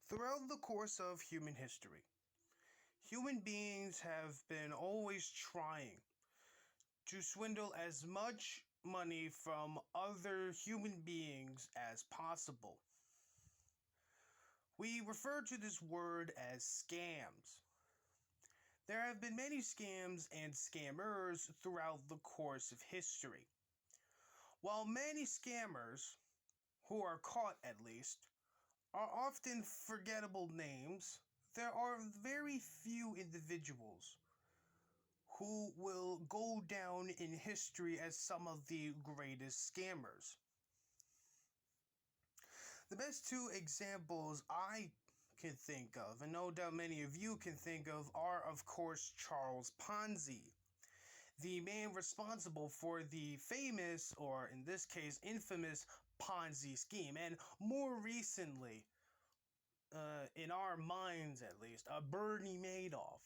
Throughout the course of human history, human beings have been always trying to swindle as much money from other human beings as possible. We refer to this word as scams. There have been many scams and scammers throughout the course of history. While many scammers, who are caught at least, are often forgettable names, there are very few individuals who will go down in history as some of the greatest scammers. The best two examples I can think of, and no doubt many of you can think of, are of course Charles Ponzi, the man responsible for the famous, or in this case infamous, Ponzi scheme, and more recently, in our minds at least, Bernie Madoff,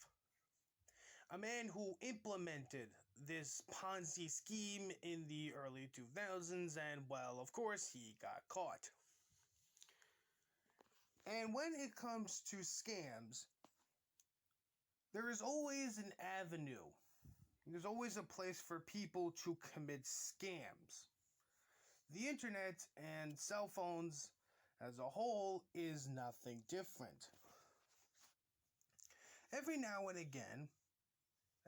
a man who implemented this Ponzi scheme in the early 2000s, and well, of course, he got caught. And when it comes to scams, there is always an avenue. There's always a place for people to commit scams. The internet and cell phones as a whole is nothing different. Every now and again,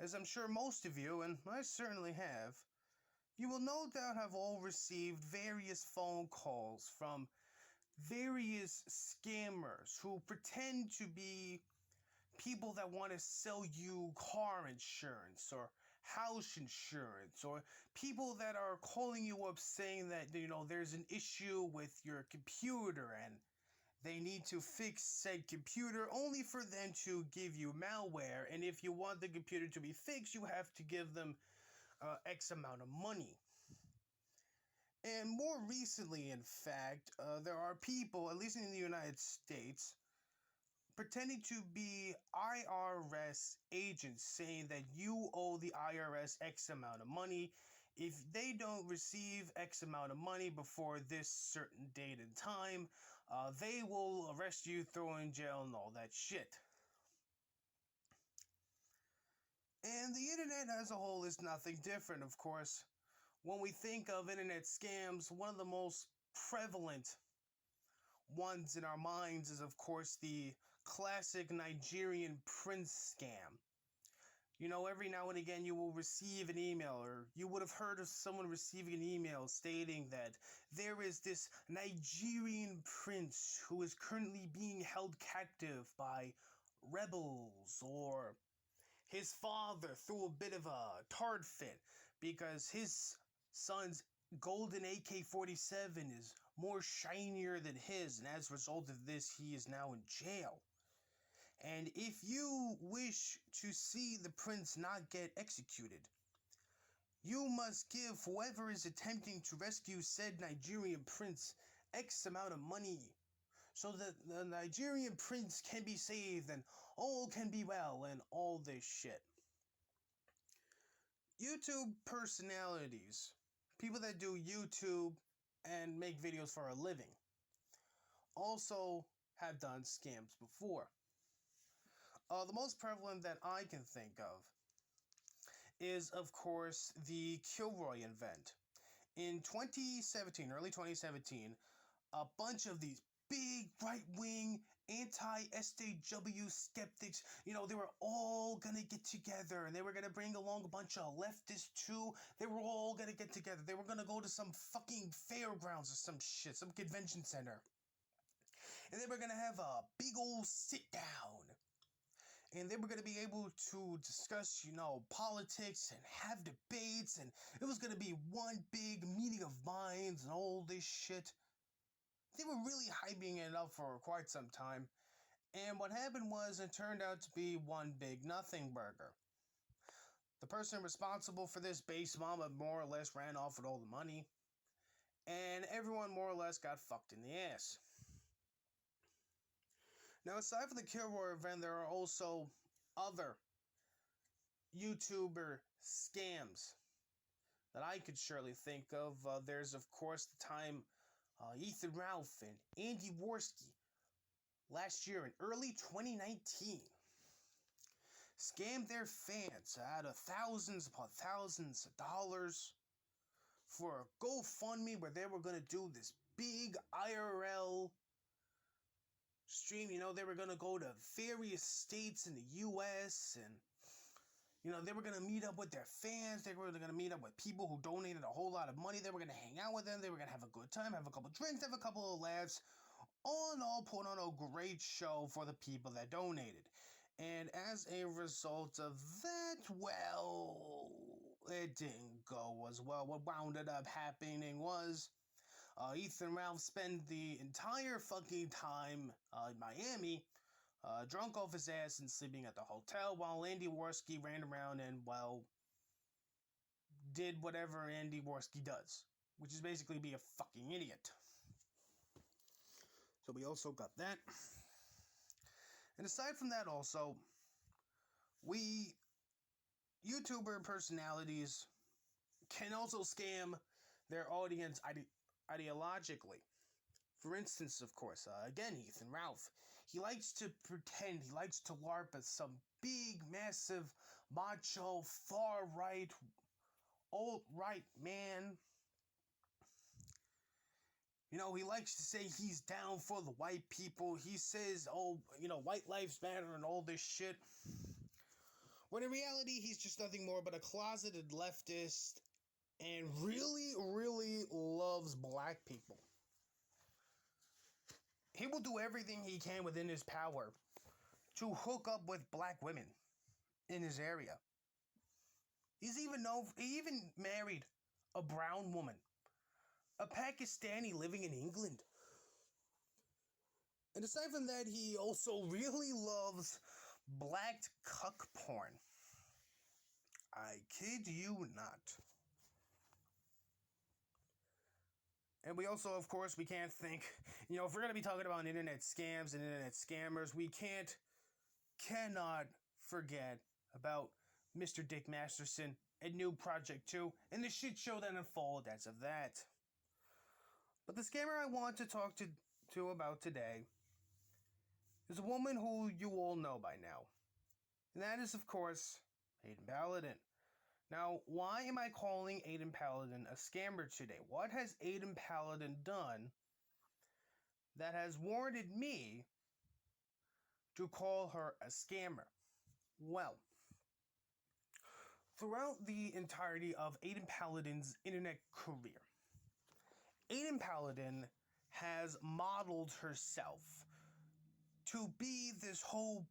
as I'm sure most of you, and I certainly have, you will no doubt have all received various phone calls from various scammers who pretend to be people that want to sell you car insurance or house insurance, or people that are calling you up saying that, there's an issue with your computer and they need to fix said computer, only for them to give you malware, and if you want the computer to be fixed, you have to give them X amount of money. And more recently, in fact, there are people, at least in the United States, pretending to be IRS agents, saying that you owe the IRS X amount of money. If they don't receive X amount of money before this certain date and time, they will arrest you, throw you in jail, and all that shit. And the internet as a whole is nothing different, of course. When we think of internet scams, one of the most prevalent ones in our minds is, of course, the classic Nigerian prince scam. Every now and again you will receive an email, or you would have heard of someone receiving an email stating that there is this Nigerian prince who is currently being held captive by rebels, or his father threw a bit of a tard fit because his son's golden AK-47 is more shinier than his, and as a result of this, he is now in jail. And if you wish to see the prince not get executed, you must give whoever is attempting to rescue said Nigerian prince X amount of money, so that the Nigerian prince can be saved and all can be well and all this shit. YouTube personalities, people that do YouTube and make videos for a living, also have done scams before. The most prevalent that I can think of is, of course, the Kilroy event. In 2017, early 2017, a bunch of these big right-wing anti-SJW skeptics, they were all gonna get together, and they were gonna bring along a bunch of leftists too. They were all gonna get together. They were gonna go to some fucking fairgrounds or some shit, some convention center. And they were gonna have a big old sit-down. And they were going to be able to discuss, politics and have debates, and it was going to be one big meeting of minds and all this shit. They were really hyping it up for quite some time. And what happened was, it turned out to be one big nothing burger. The person responsible for this base mama more or less ran off with all the money, and everyone more or less got fucked in the ass. Now, aside from the Kilroy event, there are also other YouTuber scams that I could surely think of. There's, of course, the time Ethan Ralph and Andy Worski last year in early 2019 scammed their fans out of thousands upon thousands of dollars for a GoFundMe where they were going to do this big IRL stream. You know, they were going to go to various states in the US, and you know, they were going to meet up with their fans. They were going to meet up with people who donated a whole lot of money. They were going to hang out with them. They were going to have a good time, have a couple drinks, have a couple of laughs. All in all, put on a great show for the people that donated. And as a result of that, well, it didn't go as well. What wound up happening was Ethan Ralph spent the entire fucking time in Miami drunk off his ass and sleeping at the hotel, while Andy Worski ran around and, well, did whatever Andy Worski does, which is basically be a fucking idiot. So we also got that. And aside from that also, we YouTuber personalities can also scam their audience ideologically. For instance, of course, again, Ethan Ralph. He likes to pretend, he likes to LARP as some big, massive, macho, far-right, alt-right man. You know, he likes to say he's down for the white people. He says, oh, you know, white lives matter and all this shit. When in reality, he's just nothing more but a closeted leftist and really, really loves black people. He will do everything he can within his power to hook up with black women in his area. He even married a brown woman, a Pakistani living in England. And aside from that, he also really loves black cuck porn. I kid you not. And we also, of course, we can't think, you know, if we're going to be talking about internet scams and internet scammers, we cannot forget about Mr. Dick Masterson and New Project 2 and the shit show that unfolded as of that. But the scammer I want to talk to about today is a woman who you all know by now. And that is, of course, Aydin Paladin. Now, why am I calling Aydin Paladin a scammer today? What has Aydin Paladin done that has warranted me to call her a scammer? Well, throughout the entirety of Aydin Paladin's internet career, Aydin Paladin has modeled herself to be this whole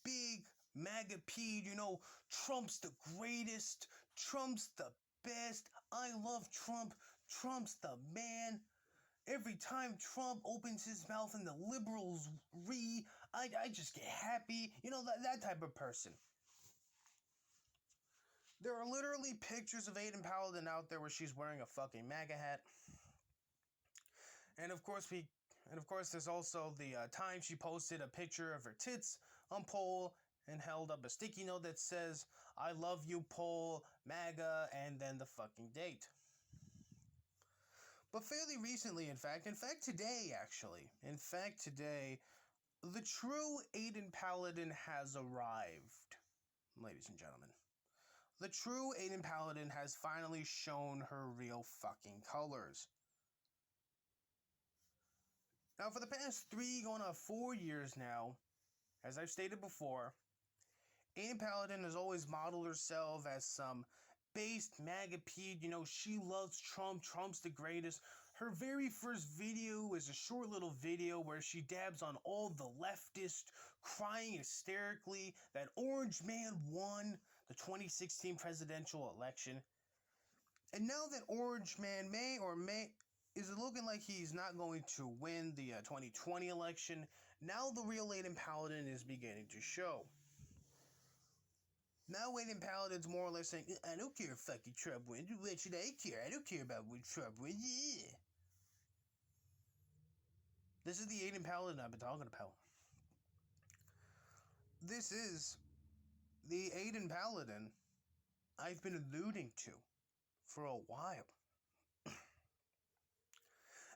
big MAGA-peed, you know, Trump's the greatest, Trump's the best, I love Trump, Trump's the man. Every time Trump opens his mouth and the liberals I just get happy. You know, that type of person. There are literally pictures of Aydin Paladin out there where she's wearing a fucking MAGA hat. And of course, there's also the time she posted a picture of her tits on poll and held up a sticky note that says, I love you, poll, MAGA, and then the fucking date. But fairly recently, in fact today, the true Aydin Paladin has arrived, ladies and gentlemen. The true Aydin Paladin has finally shown her real fucking colors. Now, for the past 3 going on 4 years now, as I've stated before, Aydin Paladin has always modeled herself as some based MAGA-peed, you know, she loves Trump, Trump's the greatest. Her very first video is a short little video where she dabs on all the leftists, crying hysterically that Orange Man won the 2016 presidential election. And now that Orange Man is looking like he's not going to win the 2020 election, now the real Aydin Paladin is beginning to show. Now Aydin Paladin's more or less saying, I don't care if fucking Trump wins. What should I care? I don't care about when Trump wins. Yeah. This is the Aydin Paladin I've been talking about. This is the Aydin Paladin I've been alluding to for a while.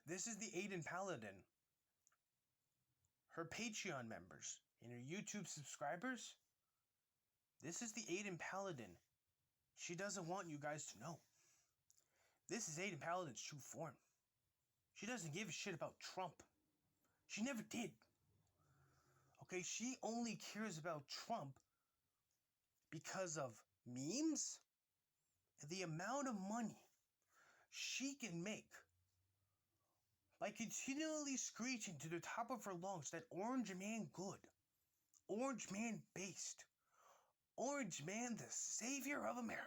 This is the Aydin Paladin. her Patreon members and her YouTube subscribers, this is the Aydin Paladin she doesn't want you guys to know. This is Aydin Paladin's true form. She doesn't give a shit about Trump. She never did. Okay, she only cares about Trump because of memes and the amount of money she can make by continually screeching to the top of her lungs that Orange Man good, Orange Man based, Orange Man the savior of America.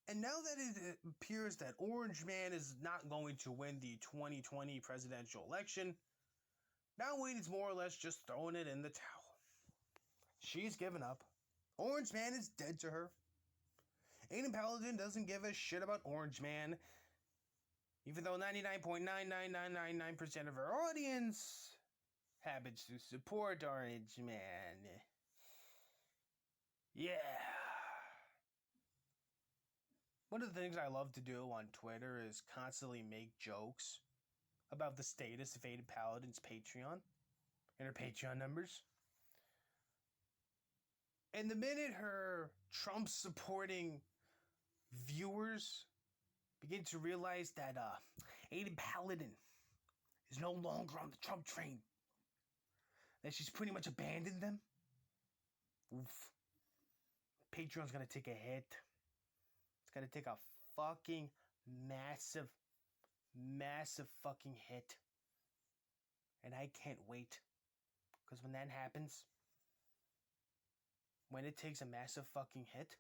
And now that it appears that Orange Man is not going to win the 2020 presidential election, now Aydin's more or less just throwing it in the towel. She's given up. Orange Man is dead to her. Aydin Paladin doesn't give a shit about Orange Man, even though 99.99999% of her audience happens to support Orange Man. Yeah. One of the things I love to do on Twitter is constantly make jokes about the status of Aydin Paladin's Patreon and her Patreon numbers. And the minute her Trump-supporting viewers begin to realize that Aydin Paladin is no longer on the Trump train, that she's pretty much abandoned them, oof, Patreon's gonna take a hit. It's gonna take a fucking massive fucking hit. And I can't wait. Because when that happens, when it takes a massive fucking hit,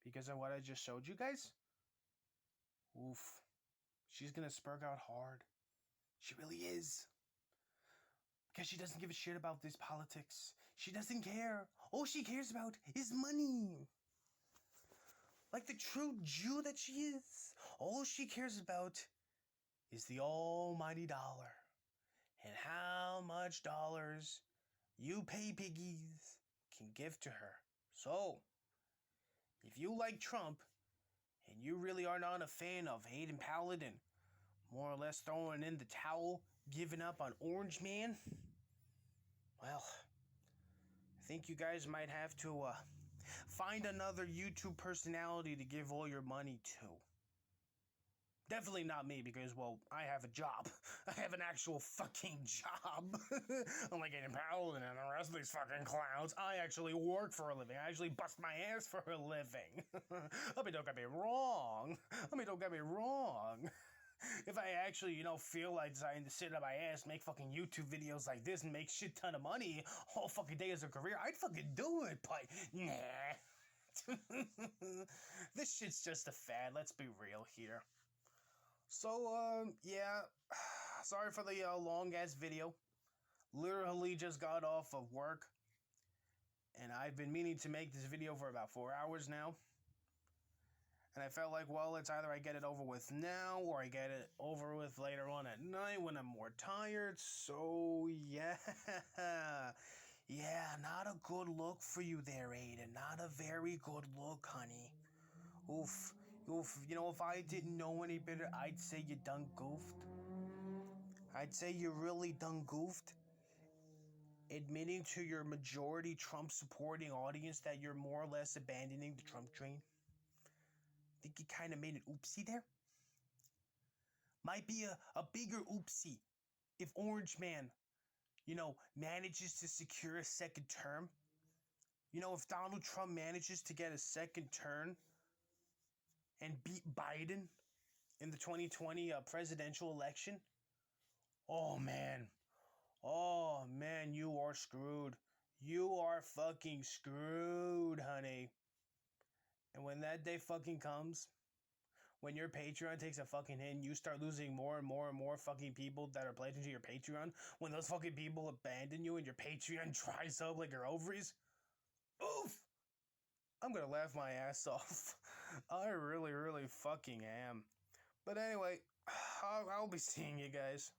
because of what I just showed you guys, oof, she's gonna spurg out hard. She really is. Because she doesn't give a shit about this politics. She doesn't care. All she cares about is money. Like the true Jew that she is, all she cares about is the almighty dollar. And how much dollars you pay piggies can give to her. So, if you like Trump, and you really are not a fan of Aydin Paladin, more or less throwing in the towel, giving up on Orange Man, well, I think you guys might have to find another YouTube personality to give all your money to. Definitely not me, because, well, I have a job. I have an actual fucking job. Unlike Aydin Paladin and the rest of these fucking clowns, I actually work for a living. I actually bust my ass for a living. I mean, don't get me wrong. If I actually, feel like deciding to sit on my ass, make fucking YouTube videos like this, and make shit ton of money all fucking day as a career, I'd fucking do it, but nah. This shit's just a fad, let's be real here. So, yeah, sorry for the long-ass video. Literally just got off of work, and I've been meaning to make this video for about 4 hours now. And I felt like, well, it's either I get it over with now, or I get it over with later on at night when I'm more tired. So, yeah. Yeah, not a good look for you there, Aydin. Not a very good look, honey. Oof. Oof. If I didn't know any better, I'd say you done goofed. I'd say you really done goofed. Admitting to your majority Trump-supporting audience that you're more or less abandoning the Trump train. Think you kind of made an oopsie there? Might be a bigger oopsie if Orange Man, manages to secure a second term. If Donald Trump manages to get a second term and beat Biden in the 2020 presidential election. Oh, man, you are screwed. You are fucking screwed, honey. And when that day fucking comes, when your Patreon takes a fucking hit and you start losing more and more and more fucking people that are pledging to your Patreon, when those fucking people abandon you and your Patreon dries up like your ovaries, oof! I'm gonna laugh my ass off. I really, really fucking am. But anyway, I'll be seeing you guys.